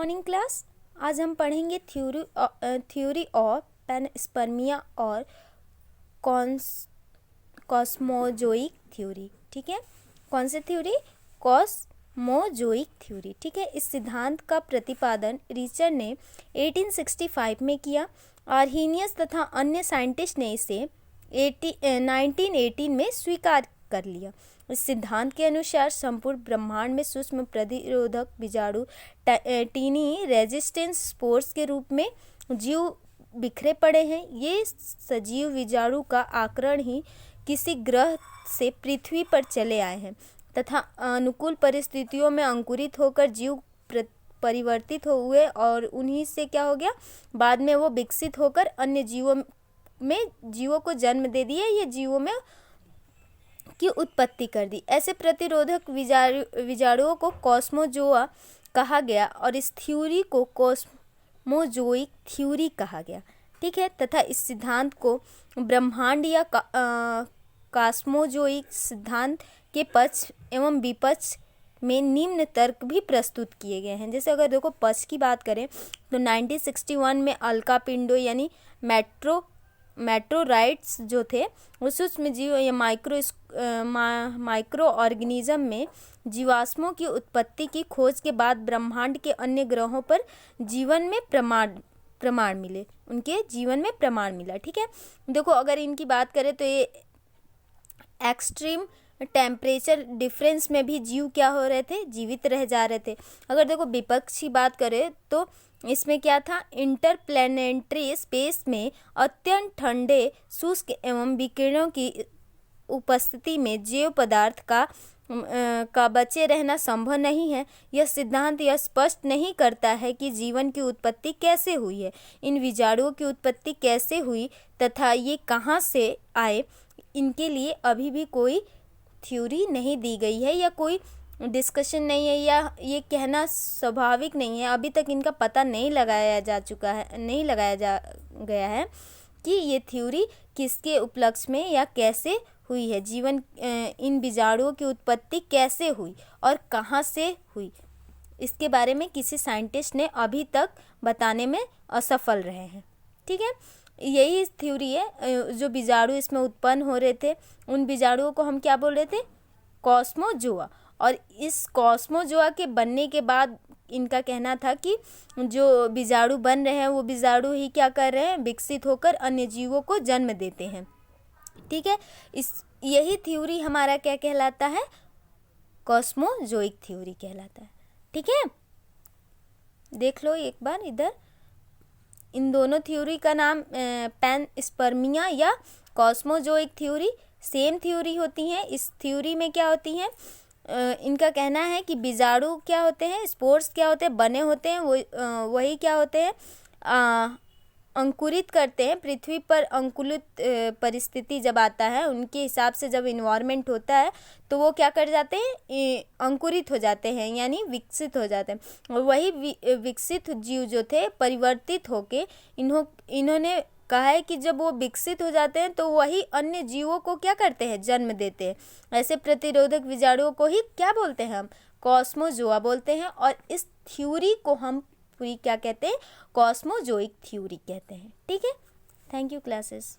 Morning class. आज हम पढ़ेंगे थ्योरी ऑफ पैनस्पर्मिया और कॉस्मोजोइक थ्योरी। ठीक है, कौन सी थ्योरी? Cosmozoic theory. ठीक है, इस सिद्धांत का प्रतिपादन रिचर ने 1865 में किया। आर्हीनियस तथा अन्य साइंटिस्ट ने इसे 1918 में स्वीकार कर लिया। इस सिद्धांत के अनुसार संपूर्ण ब्रह्मांड में सूक्ष्म प्रतिरोधक बीजाणु टीनी रेजिस्टेंस स्पोर्स के रूप में जीव बिखरे पड़े हैं। ये सजीव बीजाणु का आकरण ही किसी ग्रह से पृथ्वी पर चले आए हैं तथा अनुकूल परिस्थितियों में अंकुरित होकर जीव परिवर्तित हुए और उन्हीं से क्या हो गया, बाद में वो विकसित होकर अन्य जीवों को जन्म दे दिए। ये जीवों में की उत्पत्ति कर दी। ऐसे प्रतिरोधक बीजाणुओं को कॉस्मोजोआ कहा गया और इस थ्योरी को कॉस्मोजोइक थ्योरी कहा गया। ठीक है, तथा इस सिद्धांत को ब्रह्मांड या कॉस्मोजोइक सिद्धांत के पक्ष एवं विपक्ष में निम्न तर्क भी प्रस्तुत किए गए हैं। जैसे अगर देखो पक्ष की बात करें तो 1961 में अल्का पिंडो यानी मेट्रोराइट्स जो थे वो सूक्ष्म जीव या माइक्रो ऑर्गेनिज्म में जीवाश्मों की उत्पत्ति की खोज के बाद ब्रह्मांड के अन्य ग्रहों पर जीवन में प्रमाण मिले, उनके जीवन में प्रमाण मिला। ठीक है, देखो अगर इनकी बात करें तो ये एक्सट्रीम टेम्परेचर डिफरेंस में भी जीव क्या हो रहे थे, जीवित रह जा रहे थे। अगर देखो विपक्ष की बात करें तो इसमें क्या था, इंटरप्लैनेटरी स्पेस में अत्यंत ठंडे शुष्क एवं विकिरणों की उपस्थिति में जैव पदार्थ का बचे रहना संभव नहीं है। यह सिद्धांत यह स्पष्ट नहीं करता है कि जीवन की उत्पत्ति कैसे हुई है, इन बीजाणुओं की उत्पत्ति कैसे हुई तथा ये कहाँ से आए। इनके लिए अभी भी कोई थ्योरी नहीं दी गई है या कोई डिस्कशन नहीं है, या ये कहना स्वाभाविक नहीं है। अभी तक इनका पता नहीं लगाया गया है कि ये थ्योरी किसके उपलक्ष्य में या कैसे हुई है, जीवन इन बीजाणुओं की उत्पत्ति कैसे हुई और कहाँ से हुई। इसके बारे में किसी साइंटिस्ट ने अभी तक बताने में असफल रहे हैं। ठीक है, यही थ्योरी है। जो बीजाणु इसमें उत्पन्न हो रहे थे उन बीजाणुओं को हम क्या बोल रहे थे, कॉस्मोजोआ। और इस कॉस्मोजोआ के बनने के बाद इनका कहना था कि जो बीजाणु बन रहे हैं वो बीजाणु ही क्या कर रहे हैं, विकसित होकर अन्य जीवों को जन्म देते हैं। ठीक है, यही थ्योरी हमारा क्या कहलाता है, कॉस्मोजोइक थ्योरी कहलाता है। ठीक है, देख लो एक बार इधर, इन दोनों थ्योरी का नाम पैनस्पर्मिया या कॉस्मोजोइक थ्योरी सेम थ्योरी होती हैं। इस थ्योरी में क्या होती हैं, इनका कहना है कि बीजाणु क्या होते हैं, स्पोर्स क्या होते हैं, बने होते हैं, वही क्या होते हैं, अंकुरित करते हैं। पृथ्वी पर अंकुलित परिस्थिति जब आता है उनके हिसाब से जब इन्वायरमेंट होता है तो वो क्या कर जाते हैं, अंकुरित हो जाते हैं यानी विकसित हो जाते हैं। और वही विकसित जीव जो थे परिवर्तित होके इन्होंने कहा है कि जब वो विकसित हो जाते हैं तो वही अन्य जीवों को क्या करते हैं, जन्म देते हैं। ऐसे प्रतिरोधक बीजाणुओं को ही क्या बोलते हैं, हम कॉस्मोजोआ बोलते हैं। और इस थ्योरी को हम पूरी क्या कहते हैं, कॉस्मोजोइक थ्योरी कहते हैं। ठीक है, थैंक यू क्लासेस।